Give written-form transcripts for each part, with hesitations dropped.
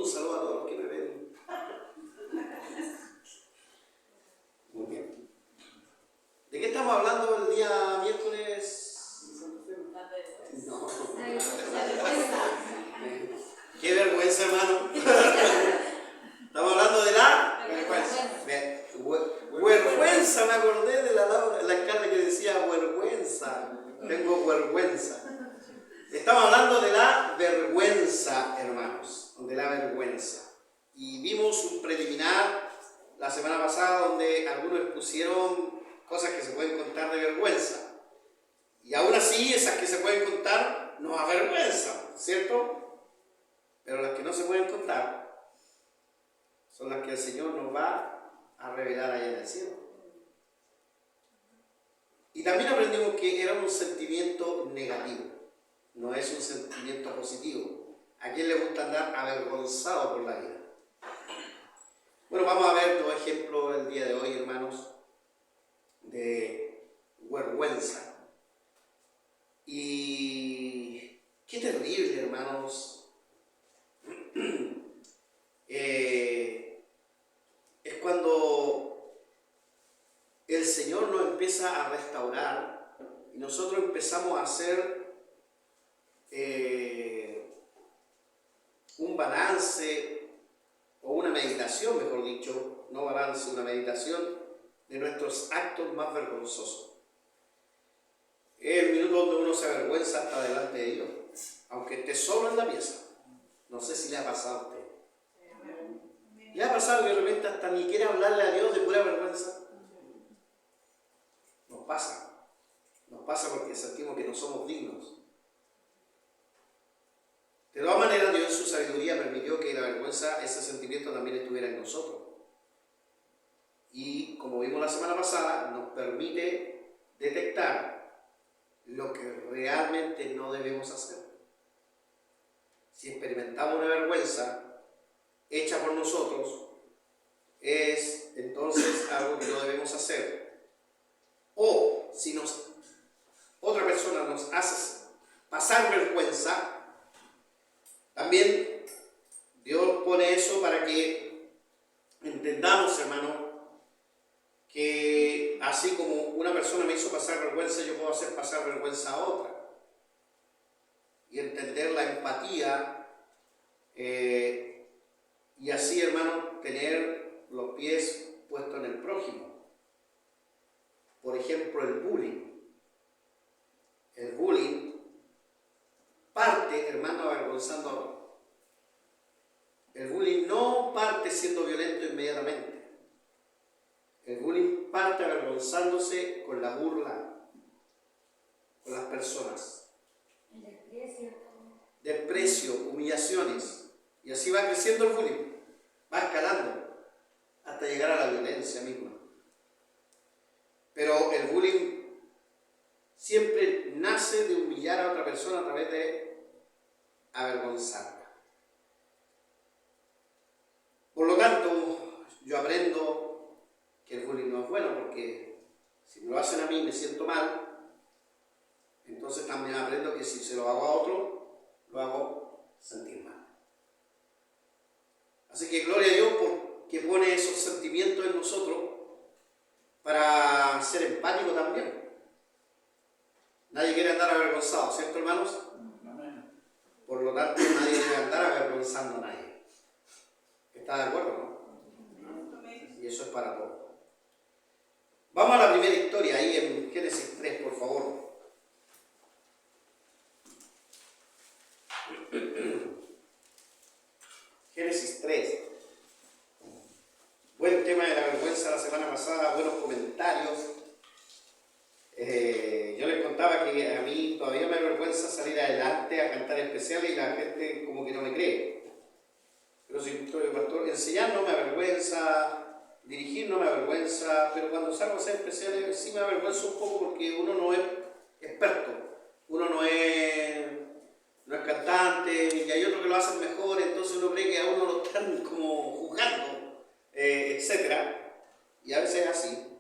Un saludo a todos los que me ven. Muy bien. ¿De qué estamos hablando el día miércoles? No. Qué vergüenza, hermano. Estamos hablando de la vergüenza. Me acordé de la alcalde que decía vergüenza. Tengo vergüenza. Estamos hablando de la vergüenza, hermanos. De la vergüenza. Y vimos un preliminar la semana pasada donde algunos expusieron cosas que se pueden contar de vergüenza. Y aún así, esas que se pueden contar nos avergüenzan, ¿cierto? Pero las que no se pueden contar son las que el Señor nos va a revelar allá en el cielo. Y también aprendimos que era un sentimiento negativo, no es un sentimiento positivo. ¿A quién le gusta andar avergonzado por la vida? Bueno, vamos a ver dos ejemplos el día de hoy, hermanos, de vergüenza. Y qué terrible, hermanos, es cuando el Señor nos empieza a restaurar y nosotros empezamos a hacer un balance o una meditación, mejor dicho, no balance, una meditación de nuestros actos más vergonzosos. Es el minuto donde uno se avergüenza hasta delante de Dios, aunque esté solo en la pieza. No sé si le ha pasado a usted. ¿Le ha pasado que de repente hasta ni quiere hablarle a Dios de pura vergüenza? Nos pasa porque sentimos que no somos dignos. De todas maneras, Dios en su sabiduría permitió que la vergüenza, ese sentimiento también estuviera en nosotros. Y como vimos la semana pasada, nos permite detectar lo que realmente no debemos hacer. Si experimentamos una vergüenza hecha por nosotros, es entonces algo que no debemos hacer. O si otra persona nos hace pasar vergüenza, también Dios pone eso para que entendamos, hermano, que así como una persona me hizo pasar vergüenza, yo puedo hacer pasar vergüenza a otra. Y entender la empatía y así, hermano, tener los pies puestos en el prójimo. Por ejemplo, el bullying. El bullying parte, hermano, avergonzando a otro. El bullying no parte siendo violento inmediatamente. El bullying parte avergonzándose con la burla, con las personas. Desprecio, humillaciones. Y así va creciendo el bullying. Va escalando hasta llegar a la violencia misma. Pero el bullying siempre nace de humillar a otra persona a través de avergonzarla. Por lo tanto, yo aprendo que el bullying no es bueno, porque si me lo hacen a mí me siento mal, entonces también aprendo que si se lo hago a otro, lo hago sentir mal. Así que gloria a Dios porque pone esos sentimientos en nosotros para ser empático también. Nadie quiere andar avergonzado, ¿cierto, hermanos? Por lo tanto, nadie debe andar avergonzando a nadie. ¿Está de acuerdo, no? Y eso es para todos. Vamos a la primera historia, ahí en Génesis 3, por favor. Génesis 3. Buen tema de la vergüenza la semana pasada, buenos comentarios. Yo les contaba que a mí todavía me avergüenza salir adelante a cantar especiales y la gente como que no me cree. Pero si soy pastor, enseñar no me avergüenza, dirigir no me avergüenza, pero cuando salgo a hacer especiales sí me avergüenza un poco porque uno no es experto, uno no es cantante y hay otros que lo hacen mejor, entonces uno cree que a uno lo están como juzgando, etc. Y a veces es así.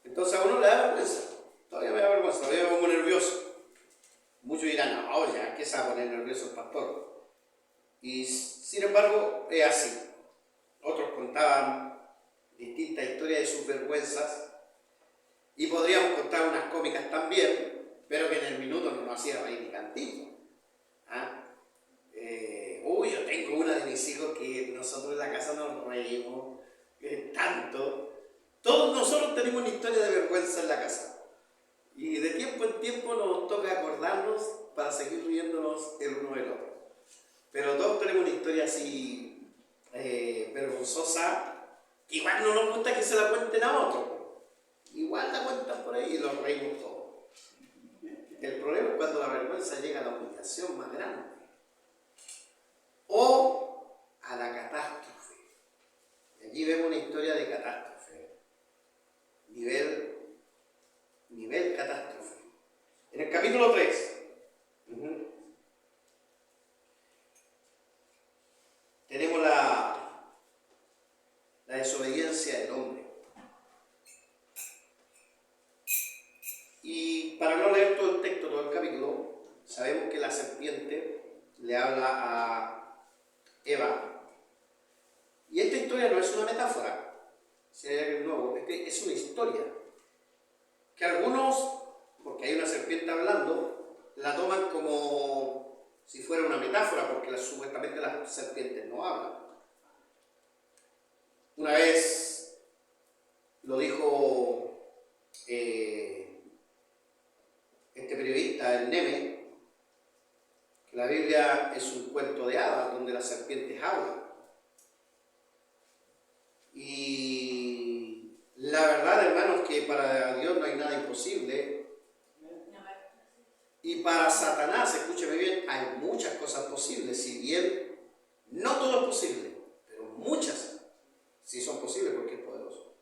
Entonces a uno le da vergüenza, todavía me da vergüenza, todavía me pongo nervioso. Muchos dirán, no, ya, ¿qué se va a poner nervioso el pastor? Y sin embargo es así. Otros contaban distintas historias de sus vergüenzas y podríamos contar unas cómicas también, pero que en el minuto no nos hacía reír ni cantito. ¿Ah? Yo tengo una de mis hijos que nosotros en la casa nos reímos tanto. Todos nosotros tenemos una historia de vergüenza en la casa. Y de tiempo en tiempo nos toca acordarnos para seguir riéndonos el uno del otro. Pero todos tenemos una historia así vergonzosa, que igual no nos gusta que se la cuenten a otros. Igual la cuentan por ahí y los reímos todos. El problema es cuando la vergüenza llega a la humillación más grande. O a la catástrofe. Y allí vemos una historia de catástrofe. Nivel catástrofe. En el capítulo 3. Tenemos la desobediencia del hombre. Y para no leer todo el texto, todo el capítulo, sabemos que la serpiente le habla a Eva. Y esta historia no es una metáfora, si hay algo nuevo, es una historia. Que algunos, porque hay una serpiente hablando, la toman como si fuera una metáfora, porque supuestamente las serpientes no hablan. Una vez lo dijo este periodista, el Neme, que la Biblia es un cuento de hadas donde las serpientes hablan. Y la verdad, hermanos, que para Dios no hay nada imposible. Y para Satanás, escúcheme bien, hay muchas cosas posibles. Si bien no todo es posible, pero muchas sí son posibles porque es poderoso.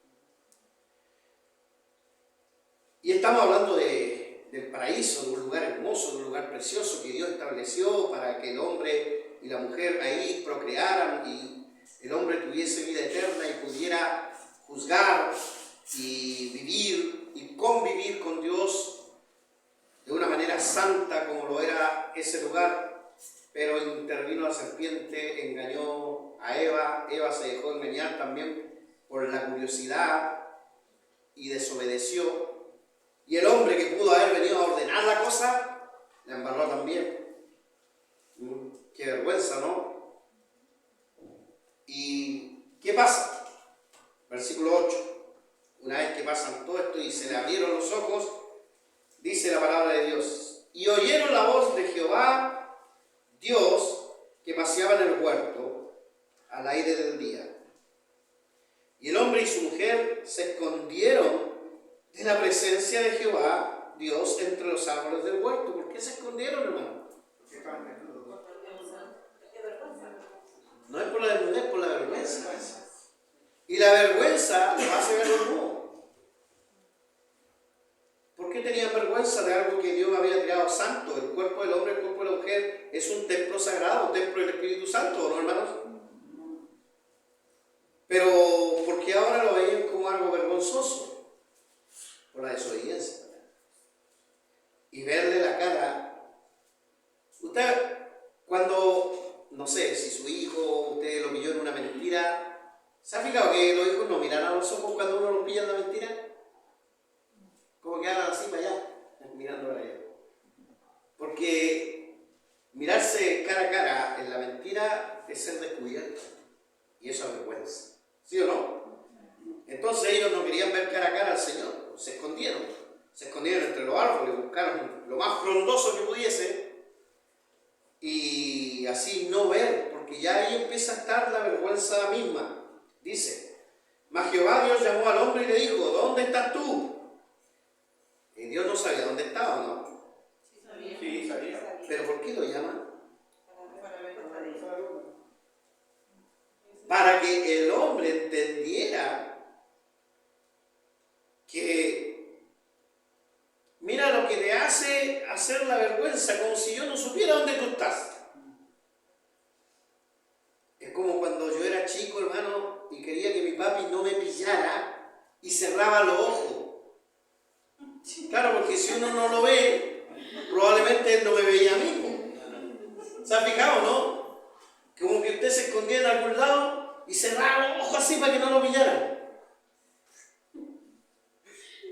Y estamos hablando del paraíso, de un lugar hermoso, de un lugar precioso que Dios estableció para que el hombre y la mujer ahí procrearan y el hombre tuviese vida eterna y pudiera juzgar y vivir y convivir con Dios de una manera santa como lo era ese lugar. Pero intervino la serpiente, engañó a Eva. Eva se dejó engañar también por la curiosidad y desobedeció. Y el hombre que pudo haber venido a ordenar la cosa, la embarró también. Qué vergüenza, ¿no? ¿Y qué pasa? Versículo 8. Una vez que pasan todo esto y se le abrieron los ojos, dice la palabra de Dios: y oyeron la voz de Jehová, Dios, que paseaba en el huerto al aire del día. Y el hombre y su mujer se escondieron de la presencia de Jehová, Dios, entre los árboles del huerto. ¿Por qué se escondieron, hermano? No es por la desnudez, es por la vergüenza. Y la vergüenza lo hace ver desnudo. ¿Por qué tenían vergüenza de algo que Dios había creado santo? El cuerpo del hombre, el cuerpo de la mujer es un templo sagrado, un templo del Espíritu Santo, ¿no, hermanos? Pero ¿por qué ahora lo veían como algo vergonzoso? Por la desobediencia. Y verle la cara. Usted, cuando, no sé, si su hijo, usted lo pilló en una mentira, ¿se ha fijado que los hijos no miran a los ojos cuando uno los pilla en la mentira? Como que hagan así para allá, mirando para allá. Porque mirarse cara a cara en la mentira es ser descubierto. Y eso es vergüenza. ¿Sí o no? Entonces ellos no querían ver cara a cara al Señor. Se escondieron entre los árboles, buscaron lo más frondoso que pudiese y así no ver, porque ya ahí empieza a estar la vergüenza misma. Dice: mas Jehová Dios llamó al hombre y le dijo: ¿dónde estás tú? Y Dios no sabía dónde estaba, ¿no? Sí, sabía. ¿Pero por qué lo llama? Para que el hombre entendiera que mira lo que le hace hacer la vergüenza, como si yo no supiera dónde tú estás. Es como cuando yo era chico, hermano, y quería que mi papi no me pillara y cerraba los ojos. Claro, porque si uno no lo ve, probablemente él no me veía a mí. ¿Se ha fijado, no? escondía en algún lado y cerraba los ojos así para que no lo pillaran.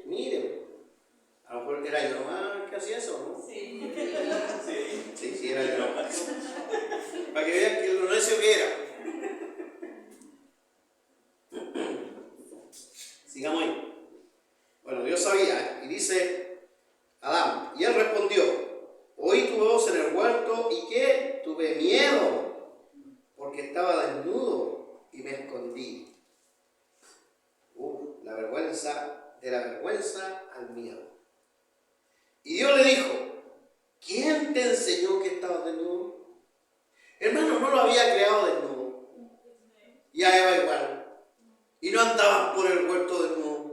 Miren, a lo mejor era yo nomás que hacía eso, ¿no? Sí. Sí, era yo nomás. Para que vean que lo necio que era. Sigamos ahí. Bueno, Dios sabía, y dice Adán, y él respondió: oí tu voz en el huerto, ¿y qué? Tuve miedo, porque estaba desnudo y me escondí. La vergüenza, de la vergüenza al miedo. Y Dios le dijo: ¿quién te enseñó que estabas desnudo? Hermano, no lo había creado desnudo. Y a Eva igual. Y no andaban por el huerto desnudo.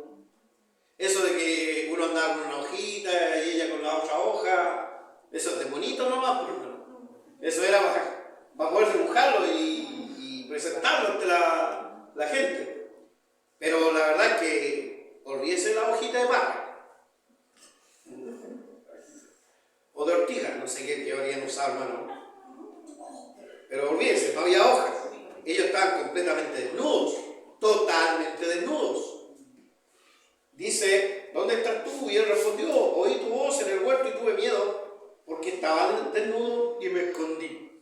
Eso de que uno andaba con una hojita y ella con la otra hoja, eso es de bonito nomás, pero no. Eso era para poder dibujarlo y presentarlo ante la gente. Pero la verdad es que olvídese la hojita de barra o de ortiga, no sé qué habrían usado, hermano. Pero olvídese, no había hojas. Ellos estaban completamente desnudos, totalmente desnudos. Dice: ¿dónde estás tú? Y él respondió: oí tu voz en el huerto y tuve miedo, porque estaba desnudo y me escondí.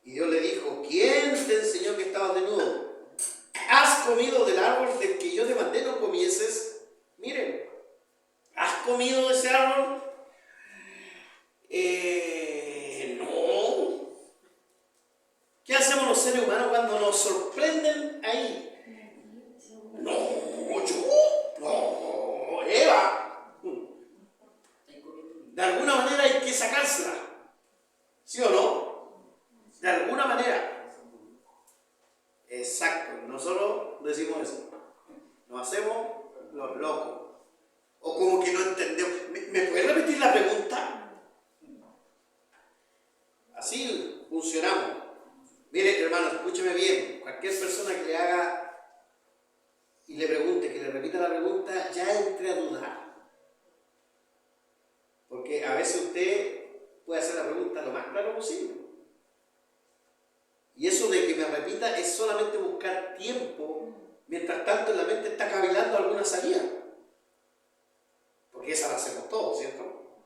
Y Dios le dijo: ¿quién te enseñó que estabas desnudo? ¿Has comido del árbol del que yo te mandé no comieses? Miren, ¿has comido de ese árbol? No. ¿Qué hacemos los seres humanos cuando nos sorprenden ahí? No, yo, no, Eva. De alguna manera hay que sacársela, ¿sí o no? De alguna manera. Exacto, nosotros decimos eso. Nos hacemos los locos. O como que no entendemos. ¿Me puedes repetir la pregunta? Así funcionamos. Mire, hermano, escúcheme bien. Cualquier persona que le haga y le pregunte, que le repita la pregunta, ya entre a dudar. Porque a veces usted puede hacer la pregunta lo más claro posible. Y eso de que me repita es solamente buscar tiempo, mientras tanto en la mente está cavilando alguna salida. Porque esa la hacemos todos, ¿cierto?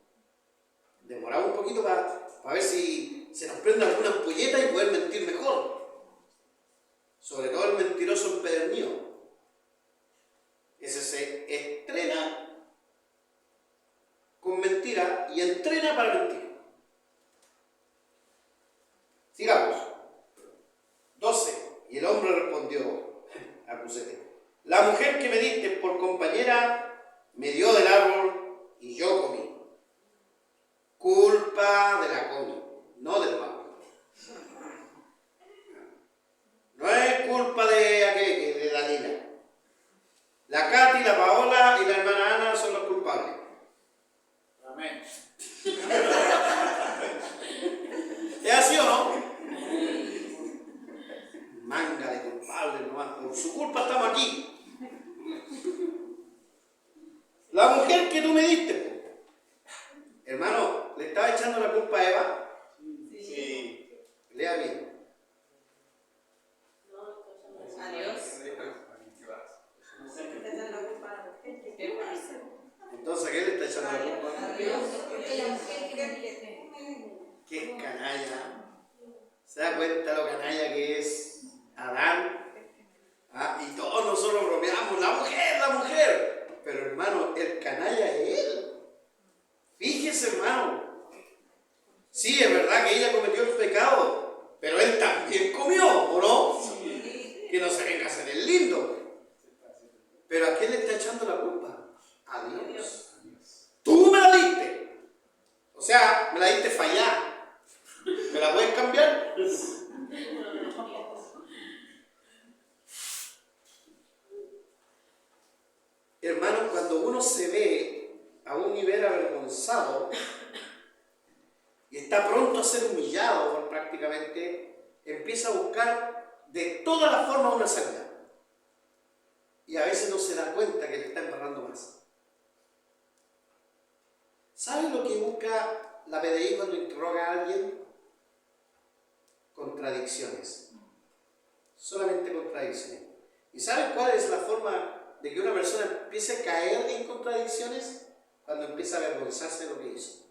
Demoramos un poquito para ver si se nos prende alguna ampolleta y poder mentir mejor. Sobre todo el mentiroso empedernido. Ese se estrena con mentira y entrena para mentir. Sigamos. 12. Y el hombre respondió: acusete. La mujer que me diste por compañera me dio del árbol y yo comí. Culpa de la comí, no del Pablo. No es culpa de aquel, de Daniela. La Katy, la Paola y la hermana Ana son los culpables. Amén. ¿Es así o no? Manga de culpables nomás. Por su culpa estamos aquí. La mujer que tú me diste, hermano, ¿le estaba echando la culpa a Eva? Sí. Lea bien. Adiós. Entonces, ¿a qué le está echando la culpa? Adiós. Qué canalla. ¿Se da cuenta lo canalla que es Adán? Y todos nosotros bromeamos, la mujer. Pero hermano, el canalla es él. Fíjese, hermano. Sí, es verdad que ella cometió el pecado, pero él también comió, ¿o no? Sí. Que no se venga a hacer el lindo. Pero ¿a quién le está echando la culpa? A Dios. Tú me la diste. O sea, me la diste fallada. ¿Me la puedes cambiar? Hermano, cuando uno se ve a un nivel avergonzado y está pronto a ser humillado prácticamente, empieza a buscar de todas las formas una salida. Y a veces no se da cuenta que le está embarrando más. ¿Saben lo que busca la PDI cuando interroga a alguien? Contradicciones. solamente contradicciones. ¿Y saben cuál es la forma de que una persona empiece a caer en contradicciones? Cuando empieza a avergonzarse de lo que hizo.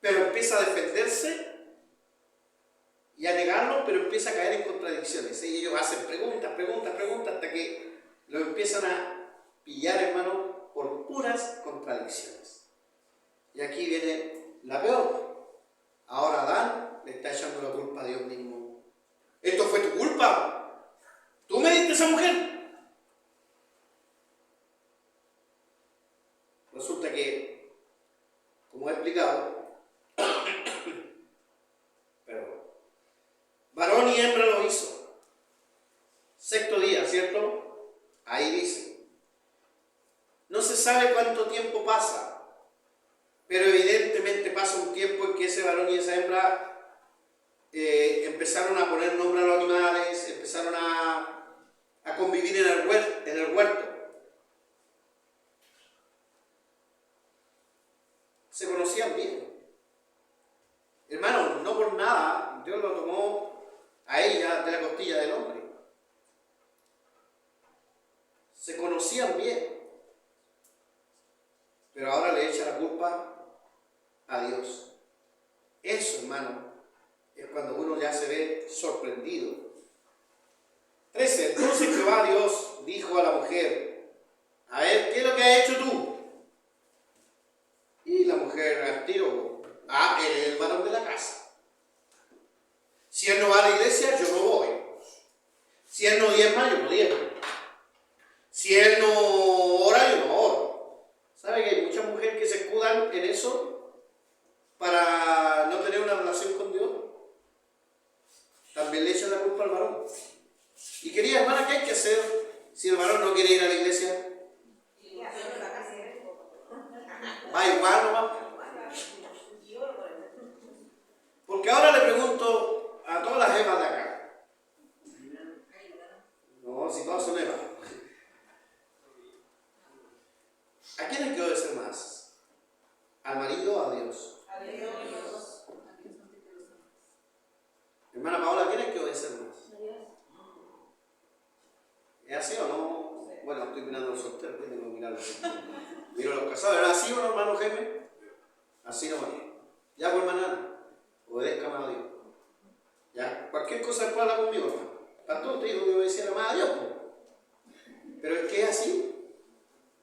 Pero empieza a defenderse y a negarlo, pero empieza a caer en contradicciones. Y ellos hacen preguntas, hasta que lo empiezan a pillar, hermano, por puras contradicciones. Y aquí viene la peor. Ahora Adán le está echando la culpa a Dios mismo. Esto fue tu culpa. Tú me diste esa mujer. Resulta que, como he explicado, varón y hembra lo hizo. Sexto día, ¿cierto? Ahí dice. No se sabe cuánto tiempo pasa, pero evidentemente pasa un tiempo en que ese varón y esa hembra empezaron a poner nombre a los animales, empezaron a convivir en el huerto. Se conocían bien. Hermano, no por nada Dios lo tomó a ella de la costilla del hombre. Se conocían bien. Pero ahora le echa la culpa a Dios. Eso, hermano, es cuando uno ya se ve sorprendido. 13. Entonces Jehová Dios dijo a la mujer: a ver, ¿qué es lo que has hecho tú? Y la mujer al tiro: él es el varón de la casa. Si él no va a la iglesia, yo no voy. Si él no diezma, yo no diezmo. Si él no ora, yo no oro. ¿Sabe que hay muchas mujeres que se escudan en eso para no tener una relación con Dios? También le echan la culpa al varón. Y querida hermana, ¿qué hay que hacer si el varón no quiere ir a la iglesia? Va igual nomás. Porque ahora le pregunto a todas las Evas de acá. No, si todas son Evas. ¿A quién hay que obedecer más? ¿Al marido o a Dios? A Dios. Hermana Paola, ¿a quién hay que obedecer más? A Dios. ¿Es así o no? Bueno, estoy mirando a los solteros, tengo que mirar a los solteros. Miro a los casados, ¿era así o no, hermano Jaime? Así nomás. Ya, pues, hermana, obedezca más a Dios. Ya, cualquier cosa después habla conmigo, hermano. Pastor, te dijo que obedeciera más a Dios, pues. Pero es que es así,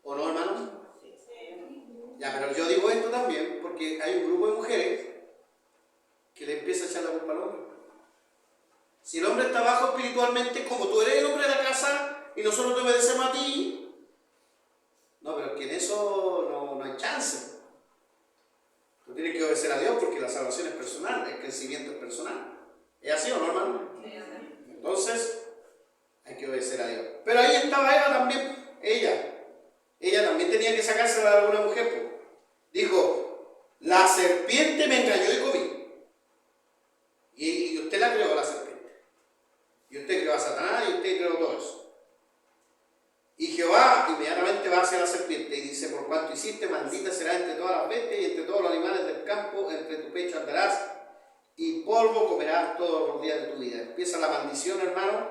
¿o no, hermano? Ya, pero yo digo esto también porque hay un grupo de mujeres que le empieza a echar la culpa al hombre. Si el hombre está bajo espiritualmente, como tú eres el hombre de la casa y nosotros te obedecemos a ti, no, pero es que en eso no hay chance. Tú tienes que obedecer a Dios porque la salvación es personal, el crecimiento es personal. ¿Es así o no, hermano? Entonces, hay que obedecer a Dios. Pero ahí estaba Eva también, ella también tenía que sacársela de alguna mujer, pues. Dijo: la serpiente me engañó y comí. Y usted la creó, la serpiente. Y usted creó a Satanás y usted creó todo eso. Y Jehová inmediatamente va hacia la serpiente y dice: por cuanto hiciste, maldita será entre todas las bestias y entre todos los animales del campo, entre tu pecho andarás y polvo comerás todos los días de tu vida. Empieza la maldición, hermano,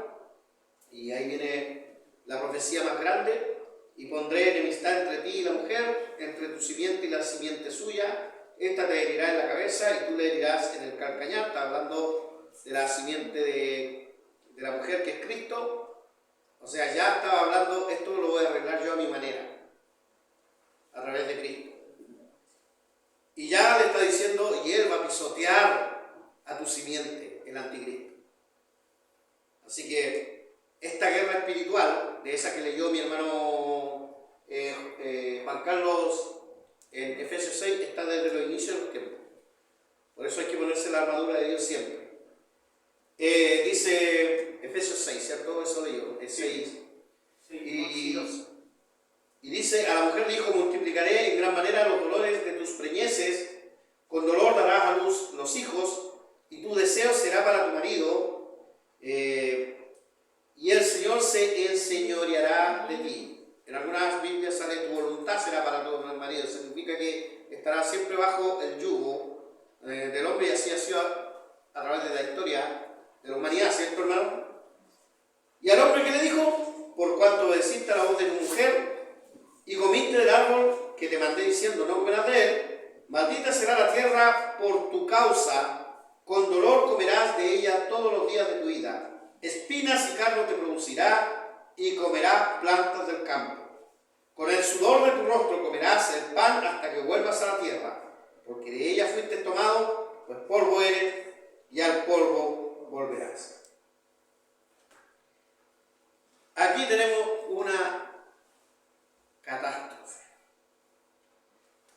y ahí viene la profecía más grande: y pondré enemistad entre ti y la mujer, entre tu simiente y la simiente suya, esta te herirá en la cabeza y tú le herirás en el calcañar. Está hablando de la simiente de la mujer, que es Cristo. O sea, ya estaba hablando, esto lo voy a arreglar yo a mi manera, a través de Cristo. Y ya le está diciendo: y él va a pisotear a tu simiente, el anticristo. Así que esta guerra espiritual, de esa que leyó mi hermano Juan Carlos en Efesios 6, está desde los inicios de los tiempos. Por eso hay que ponerse la armadura de Dios siempre. Dice Efesios 6, ¿cierto? Eso leí, es 6. Y dice: a la mujer le dijo: multiplicaré en gran manera los dolores de tus preñeces, con dolor darás a luz los hijos, y tu deseo será para tu marido, y el Señor se enseñoreará de ti. En algunas Biblias sale: tu voluntad será para tu marido. Significa que estará siempre bajo el yugo del hombre, y así ha sido a través de la historia. de la humanidad, ¿cierto, hermano? Y al hombre que le dijo, por cuanto obedeciste a la voz de tu mujer y comiste del árbol que te mandé diciendo, no comerás de él, maldita será la tierra por tu causa, con dolor comerás de ella todos los días de tu vida, espinas y carno te producirá y comerás plantas del campo. Con el sudor de tu rostro comerás el pan hasta que vuelvas a la tierra, porque de ella fuiste tomado, pues polvo eres, y al polvo volverás. Aquí tenemos una catástrofe,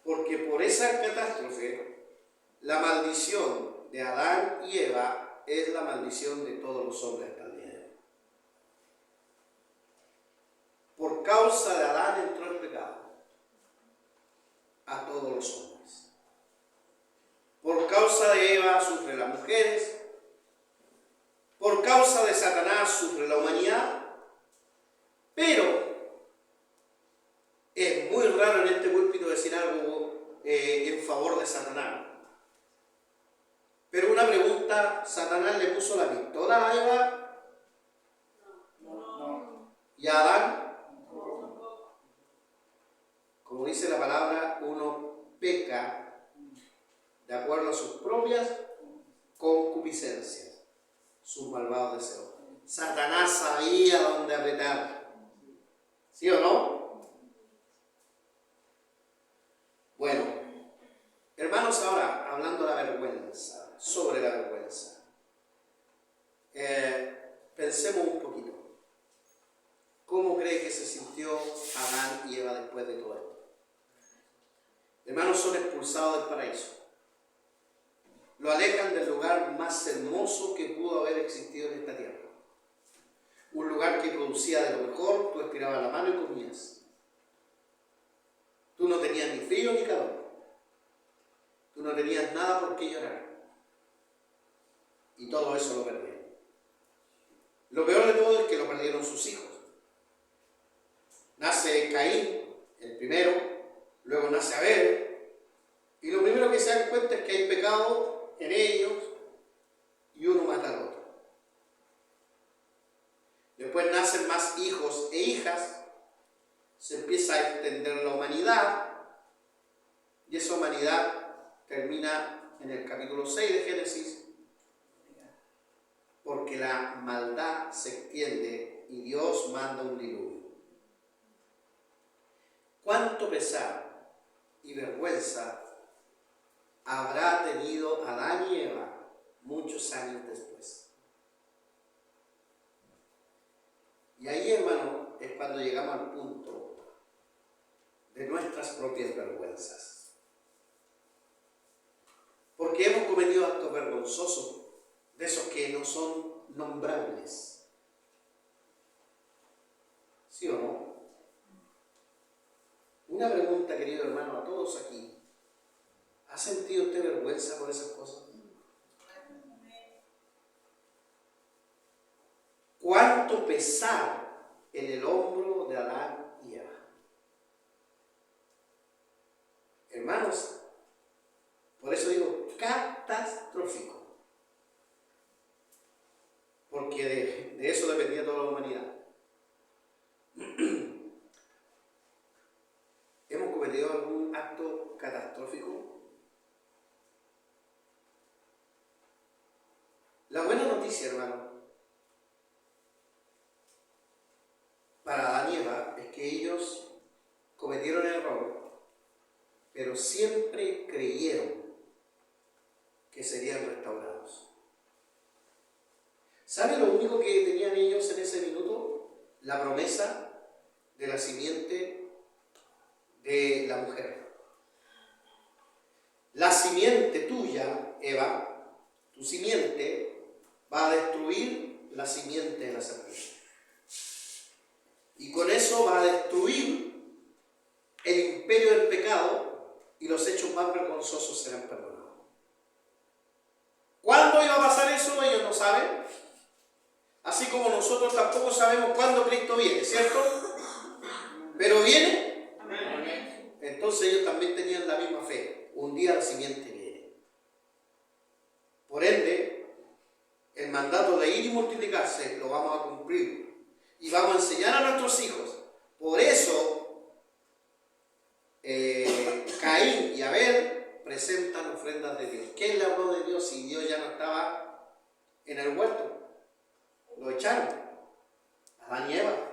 porque por esa catástrofe la maldición de Adán y Eva es la maldición de todos los hombres hasta el día de hoy. Por causa de Adán entró el pecado a todos los hombres. Por causa de Eva sufren las mujeres, por causa de Satanás sufre la humanidad, pero es muy raro en este púlpito decir algo en favor de Satanás. Pero una pregunta, ¿Satanás le puso la pistola a Eva? No. ¿Y a Adán? No. Como dice la palabra, uno peca de acuerdo a sus propias concupiscencias, sus malvados deseos. Satanás sabía dónde apretar. ¿Sí o no? Bueno, hermanos, ahora hablando de la vergüenza, sobre la vergüenza, pensemos un poquito. ¿Cómo cree que se sintió Adán y Eva después de todo esto? Hermanos, son expulsados del paraíso. Lo alejan del lugar más hermoso que pudo haber existido en esta tierra. Un lugar que producía de lo mejor, tú estirabas la mano y comías. Tú no tenías ni frío ni calor. Tú no tenías nada por qué llorar. Y todo eso lo perdieron. Lo peor de todo es que lo perdieron sus hijos. Nace Caín, el primero, luego nace Abel, y lo primero que se dan cuenta es que hay pecado en ellos y uno mata al otro. Después nacen más hijos e hijas, se empieza a extender la humanidad, y esa humanidad termina en el capítulo 6 de Génesis, porque la maldad se extiende y Dios manda un diluvio. ¿Cuánto pesar y vergüenza habrá tenido Adán y Eva muchos años después? Y ahí, hermano, es cuando llegamos al punto de nuestras propias vergüenzas. Porque hemos cometido actos vergonzosos, de esos que no son nombrables. ¿Sí o no? Una pregunta, querido hermano, a todos aquí. ¿Ha sentido usted vergüenza por esas cosas? ¿Cuánto pesar en el hombro de Adán y Eva? Hermanos, por eso digo catastrófico. Porque de eso dependía toda la humanidad. ¿Hemos cometido algún acto catastrófico? La buena noticia, hermano, para Adán y Eva es que ellos cometieron error, pero siempre creyeron que serían restaurados. ¿Sabe lo único que tenían ellos en ese minuto? La promesa de la simiente de la mujer. La simiente tuya, Eva, tu simiente, va a destruir la simiente de la serpiente. Y con eso va a destruir el imperio del pecado y los hechos más vergonzosos serán perdonados. ¿Cuándo iba a pasar eso? Ellos no saben. Así como nosotros tampoco sabemos cuándo Cristo viene, ¿cierto? Pero viene. Entonces ellos también tenían la misma fe. Un día la simiente viene. Por ende, el mandato de ir y multiplicarse lo vamos a cumplir y vamos a enseñar a nuestros hijos. Por eso Caín y Abel presentan ofrendas de Dios. ¿Quién le habló de Dios si Dios ya no estaba en el huerto? Lo echaron, Adán y Eva.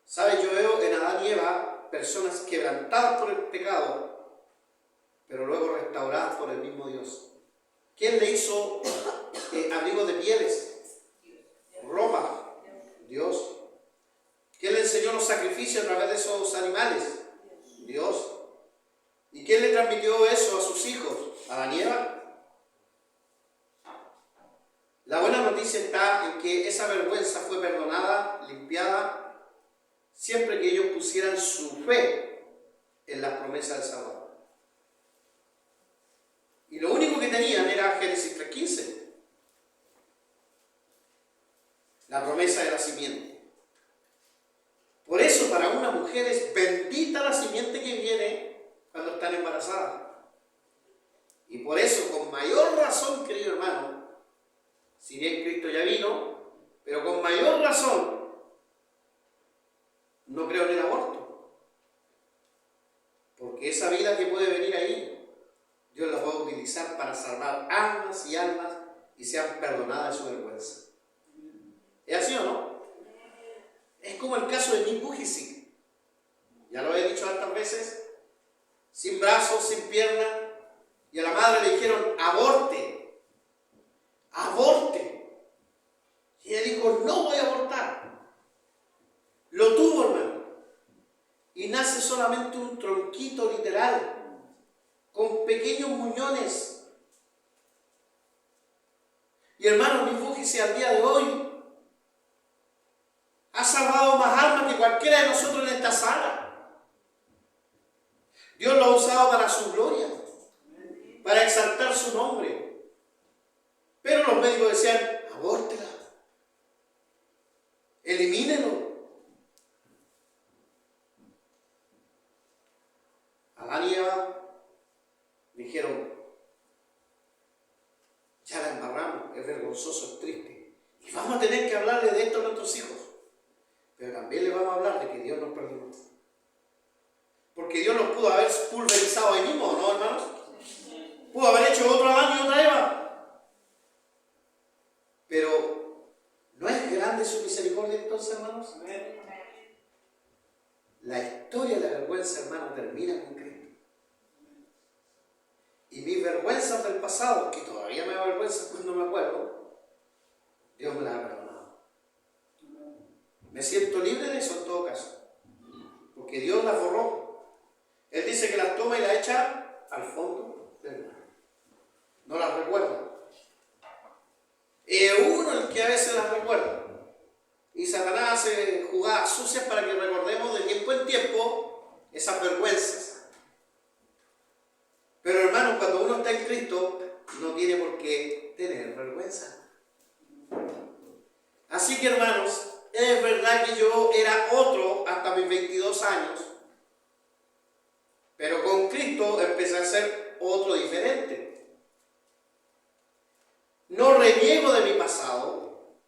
¿Sabes? Yo veo en Adán y Eva personas quebrantadas por el pecado, pero luego restauradas por el mismo Dios. ¿Quién le hizo abrigo de pieles? Ropa. Dios. ¿Quién le enseñó los sacrificios a través de esos animales? Dios. ¿Y quién le transmitió eso a sus hijos? Adán y Eva. La buena noticia está en que esa vergüenza fue perdonada, limpiada, siempre que ellos pusieran su fe en las promesas del Salvador. Y lo único que tenían era Génesis 3:15, la promesa de la simiente. Por eso para una mujer es bendita la simiente que viene cuando están embarazadas. Y por eso, con mayor razón, querido hermano, si bien Cristo ya vino, pero con mayor razón, no creo en el aborto. Porque esa vida que puede venir ahí, Dios la puede utilizar para salvar almas y sean perdonadas de su vergüenza. ¿Es así o no? Es como el caso de Nick Vujicic. Ya lo he dicho tantas veces. Sin brazos, sin piernas. Y a la madre le dijeron, aborte. Aborte. Y ella dijo, no voy a abortar. Lo tuvo, hermano. Y nace solamente un tronquito literal, con pequeños muñones. Y hermano, mi Vujicic al día de hoy ha salvado más almas que cualquiera de nosotros en esta sala. Dios lo ha usado para su gloria, para exaltar su nombre. Pero los médicos decían, abórtela, elimínelo. Adán y Eva dijeron, ya la embarramos, es vergonzoso, es triste. Y vamos a tener que hablarle de esto a nuestros hijos. Pero también le vamos a hablar de que Dios nos perdonó. Porque Dios nos pudo haber pulverizado ahí mismo, ¿no, hermanos? Pudo haber hecho otro Adán y otra Eva. Pero, ¿no es grande su misericordia entonces, hermanos? La historia de la vergüenza, hermano, termina con Cristo. Y mis vergüenzas del pasado, que todavía me avergüenzan cuando me acuerdo, Dios me las ha perdonado. Me siento libre de eso en todo caso, porque Dios las borró. Él dice que las toma y las echa al fondo del mar. No las recuerda. Es uno el que a veces las recuerda. Y Satanás hace jugadas sucias para que recordemos de tiempo en tiempo esas vergüenzas. Pero hermanos, cuando uno está en Cristo, no tiene por qué tener vergüenza. Así que hermanos, es verdad que yo era otro hasta mis 22 años, pero con Cristo empecé a ser otro diferente. No reniego de mi pasado,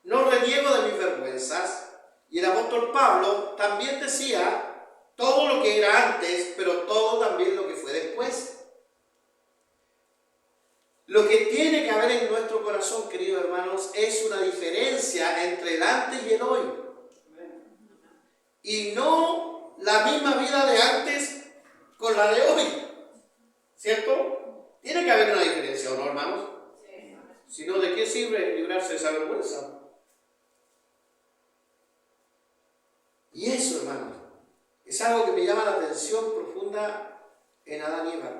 no reniego de mis vergüenzas, y el apóstol Pablo también decía todo lo que era antes, pero todo también lo que fue después. Lo que tiene que haber en nuestro corazón, queridos hermanos, es una diferencia entre el antes y el hoy. Y no la misma vida de antes con la de hoy. ¿Cierto? Tiene que haber una diferencia, ¿o no, hermanos? Si no, ¿de qué sirve librarse de esa vergüenza? Y eso, hermanos, es algo que me llama la atención profunda en Adán y Eva.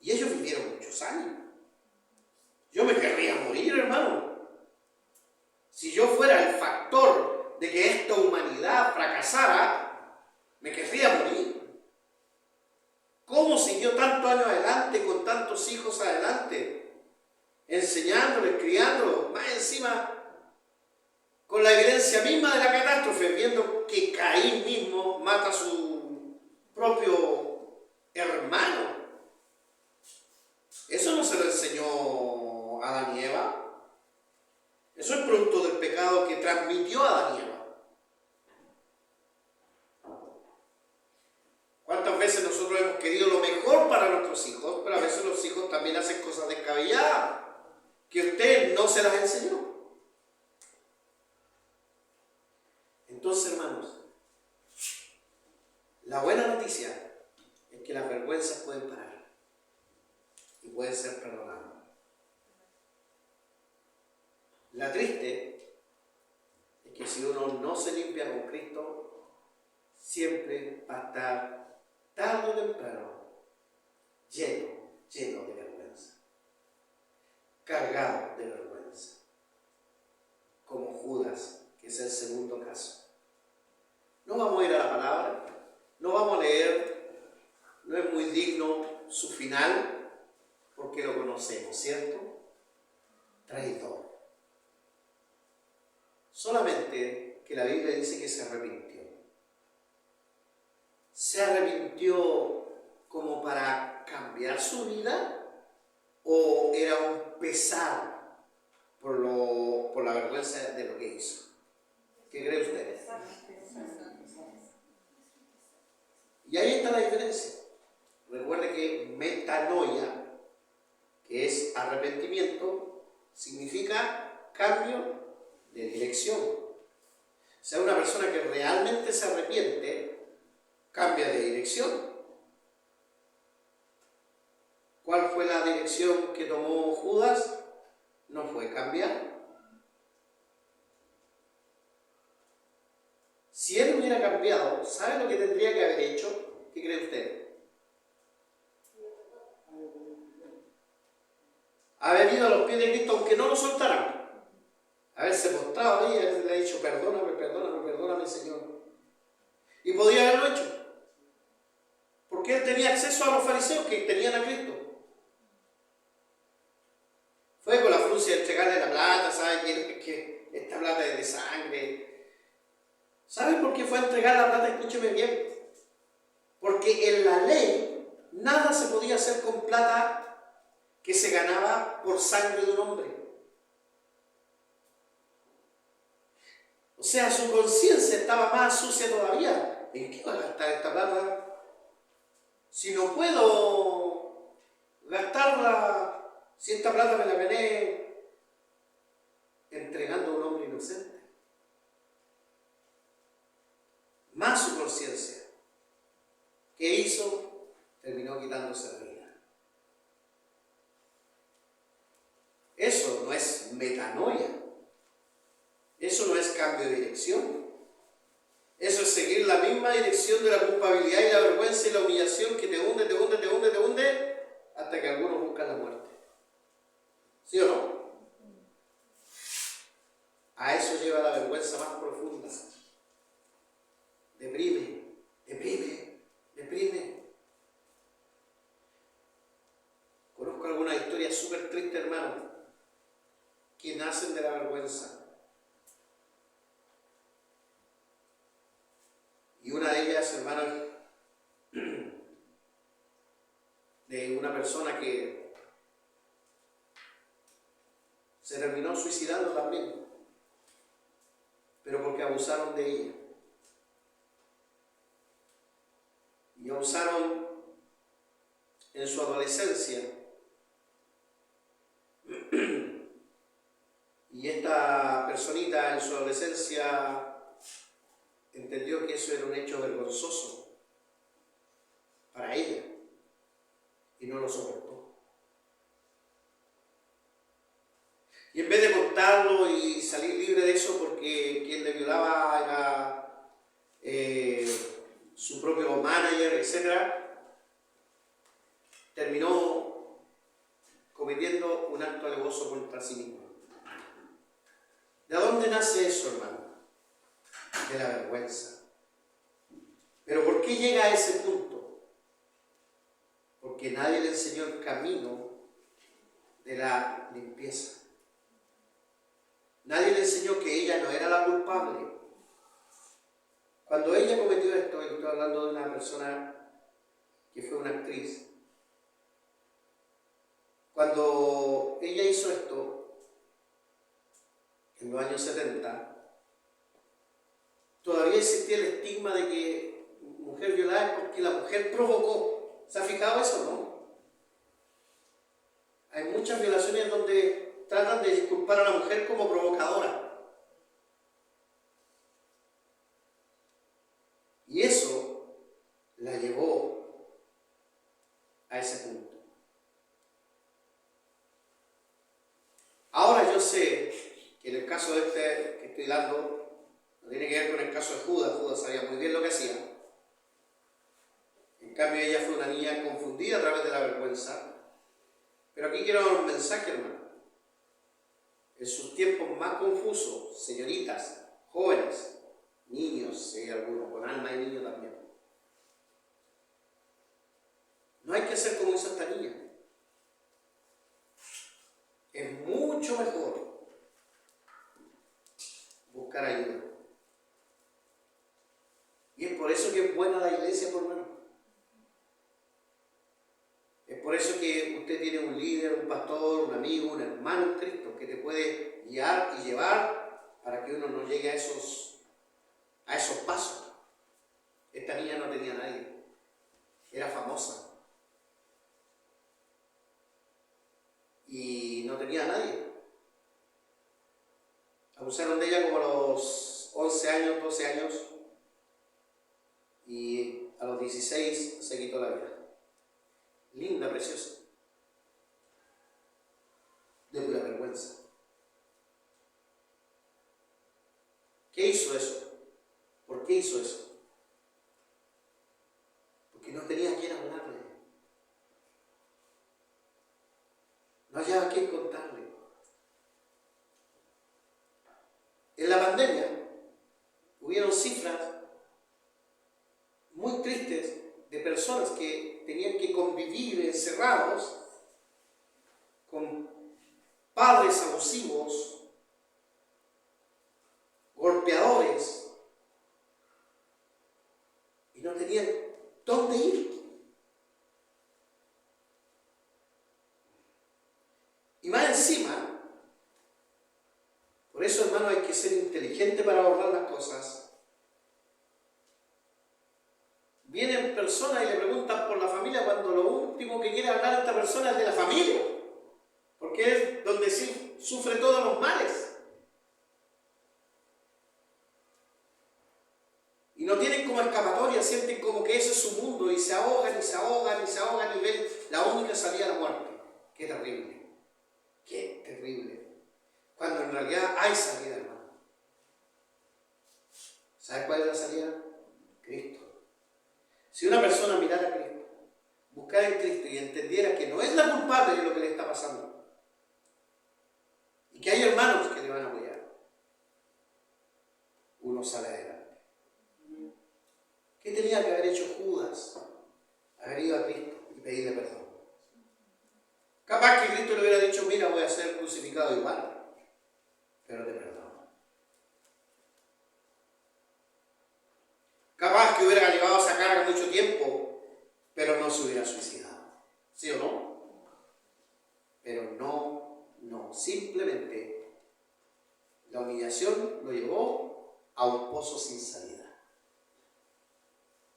Y ellos vivieron muchos años. Yo me querría morir, hermano. Si yo fuera el factor de que esta humanidad fracasara, me querría morir. ¿Cómo siguió tantos años adelante, con tantos hijos adelante? Enseñándoles, criándolos, más encima con la evidencia misma de la catástrofe, viendo que Caín mismo mata a su propio hermano. Eso no se lo para nuestros hijos, pero a veces los hijos también hacen cosas descabelladas que usted no se las enseñó. Entonces, hermanos, la buena noticia es que las vergüenzas pueden parar y pueden ser perdonadas. La triste es que si uno no se limpia con Cristo, siempre va a estar tarde o temprano lleno de vergüenza, cargado de vergüenza, como Judas, que es el segundo caso. No vamos a ir a la palabra, no vamos a leer, no es muy digno su final, porque lo conocemos, ¿cierto? Traidor. Solamente que la Biblia dice que se arrepintió. ¿Se arrepintió como para cambiar su vida? ¿O era un pesar por la vergüenza de lo que hizo? ¿Qué cree usted? Y ahí está la diferencia. Recuerde que metanoia, que es arrepentimiento, significa cambio de dirección. O sea, una persona que realmente se arrepiente, cambia de dirección. ¿Cuál fue la dirección que tomó Judas? No fue cambiar. Si él hubiera cambiado, ¿sabe lo que tendría que haber hecho? ¿Qué cree usted? Haber ido a los pies de Cristo aunque no lo soltaran. Haberse postrado ahí y haberle dicho, perdóname, Señor. Y podía haberlo hecho. Porque él tenía acceso a los fariseos que tenían a Cristo. Fue con la fruncia de entregarle la plata, ¿sabe? Que esta plata es de sangre. ¿Sabe por qué fue a entregar la plata? Escúcheme bien. Porque en la ley nada se podía hacer con plata que se ganaba por sangre de un hombre. O sea, su conciencia estaba más sucia todavía. ¿En qué va a gastar esta plata? Si no puedo gastarla, si esta plata me la gané entregando a un hombre inocente. Más su conciencia. ¿Qué hizo? Terminó quitándose la vida. Eso no es metanoia. Eso no es cambio de dirección. Eso es seguir la misma dirección de la culpabilidad y la vergüenza y la humillación que te hunde, hasta que algunos buscan la muerte. ¿Sí o no? A eso lleva la vergüenza más profunda. Deprime. Conozco algunas historias súper tristes, hermano, que nacen de la vergüenza. Y una de ellas, hermano, de una persona que se terminó suicidando también, pero porque abusaron de ella. Y abusaron en su adolescencia. Y esta personita en su adolescencia entendió que eso era un hecho vergonzoso para ella y no lo soportó. Y en vez de contarlo y salir libre de eso porque quien le violaba era su propio manager, etc., terminó cometiendo un acto alevoso contra sí mismo. ¿De dónde nace eso, hermano? De la vergüenza. ¿Pero por qué llega a ese punto? Porque nadie le enseñó el camino de la limpieza. Nadie le enseñó que ella no era la culpable. Cuando ella cometió esto, y estoy hablando de una persona que fue una actriz, cuando ella hizo esto, en los años 70, todavía existía el estigma de que mujer violada es porque la mujer provocó. ¿Se ha fijado eso, no? muchas violaciones donde tratan de disculpar a la mujer como provocadora. Y eso la llevó a ese punto. Ahora yo sé que en el caso que estoy dando, no tiene que ver con el caso de Judas. Judas sabía muy bien lo que hacía. En cambio ella fue una niña confundida a través de la vergüenza. Pero aquí quiero dar un mensaje, hermano. En sus tiempos más confusos, señoritas, jóvenes, niños, si hay algunos con alma de niño también, no hay que ser como hizo esta niña. Es mucho mejor buscar ayuda. Y es por eso que es buena la iglesia, por hermano. Es por eso que usted tiene un líder, un pastor, un amigo, un hermano en Cristo que te puede guiar y llevar para que uno no llegue a esos pasos. Esta niña no tenía a nadie. Era famosa. Y no tenía a nadie. Abusaron de ella como a los 11 años, 12 años. Y a los 16 se quitó la vida. Linda, preciosa. De pura vergüenza. ¿Qué hizo eso? ¿Por qué hizo eso? Porque no tenía a quién hablarle. No hallaba a quién contarle. En la pandemia hubieron cifras muy tristes de personas que tenían que convivir encerrados con padres abusivos, golpeadores, y no tenían dónde ir. Y más encima, por eso, hermano, hay que ser inteligente para abordar las cosas. Vienen personas y le preguntan por la familia cuando lo último que quiere hablar esta persona es de la familia, porque es donde sí sufre todos los males. Y no tienen como escapatoria, sienten como que ese es su mundo y se ahogan y se ahogan y se ahogan y ven la única salida a la muerte. Qué terrible, qué terrible. Cuando en realidad hay salida, hermano. ¿Sabe cuál es la salida? Cristo. Si una persona mirara a Cristo, buscara en Cristo y entendiera que no es la culpable de lo que le está pasando, y que hay hermanos que le van a apoyar, uno sale adelante. ¿Qué tenía que haber hecho Judas? Haber ido a Cristo y pedirle perdón. Capaz que Cristo le hubiera dicho, mira, voy a ser crucificado igual, pero te perdono. Capaz que hubiera llevado esa carga mucho tiempo, pero no se hubiera suicidado. ¿Sí o no? Pero no. Simplemente la humillación lo llevó a un pozo sin salida.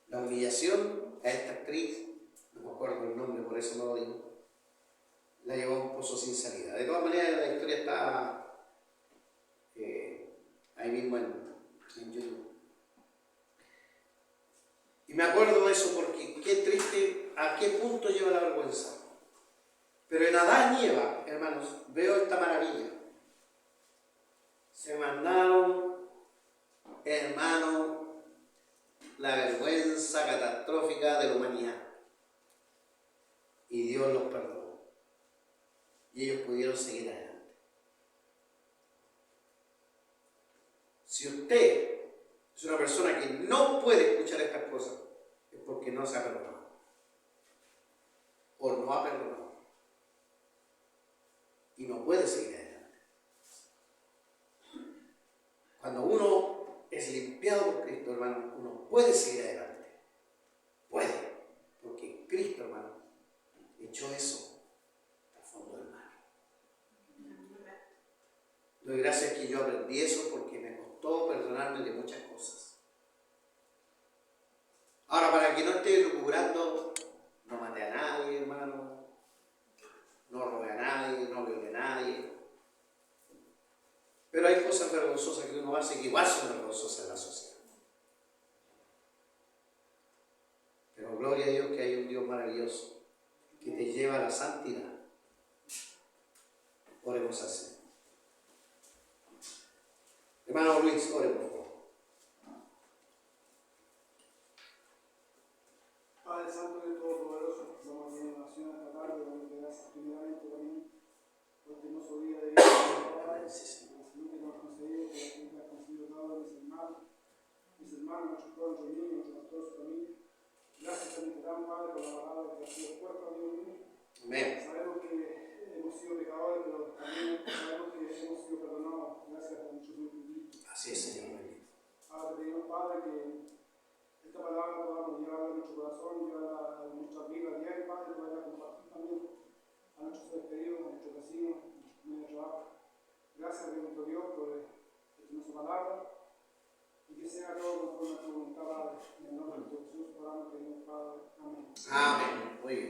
La humillación a esta actriz, no me acuerdo el nombre, por eso no lo digo, la llevó a un pozo sin salida. De todas maneras, la historia está ahí mismo en YouTube. Y me acuerdo de eso porque qué triste, a qué punto lleva la vergüenza. Pero en Adán y Eva, hermanos, veo esta maravilla. Se mandaron, hermanos, la vergüenza catastrófica de la humanidad. Y Dios los perdonó. Y ellos pudieron seguir adelante. Si usted es una persona que no puede escuchar estas cosas, es porque no se ha perdonado. O no ha perdonado. Y no puede seguir adelante. Cuando uno es limpiado por Cristo, hermano, uno puede seguir adelante. Puede. Porque Cristo, hermano, echó eso al fondo del mar. Doy gracias que yo aprendí eso porque me costó perdonarme de muchas cosas. Ahora, para que no esté lucubrando, no maté a nadie, hermano, no robé a nadie, cosas vergonzosas que uno hace que igual son vergonzosas en la sociedad. Pero gloria a Dios que hay un Dios maravilloso que te lleva a la santidad. Oremos así. Hermano Luis, ore por favor. Padre Santo y Todopoderoso, estamos aquí en oración esta tarde, dándote gracias primeramente también por este hermoso día de vida, Padre, por la salud que nos has concedido, por la gente que has concedido a todos mis hermanos, nuestros jóvenes, nuestros niños, nuestros pastores, su familia. Gracias también te damos, Padre, por la palabra que ha sido expuesta, Dios mío. Amén. Sabemos que hemos sido pecadores, pero también sabemos que hemos sido perdonados gracias a nuestro Señor Jesucristo. Así es, Señor. Padre, te pedimos, Padre, que esta palabra podamos llevarla a nuestro corazón, llevarla a nuestra vida diaria, Padre, poderla compartir también a nuestros seres queridos, a nuestros vecinos, a nuestros compañeros de trabajo. Gracias, nuestro Dios, por esta hermosa palabra y que sea todo conforme a tu voluntad, Padre. En el nombre de Jesús, oramos, pedimos, Padre. Amén. Amén. Muy bien.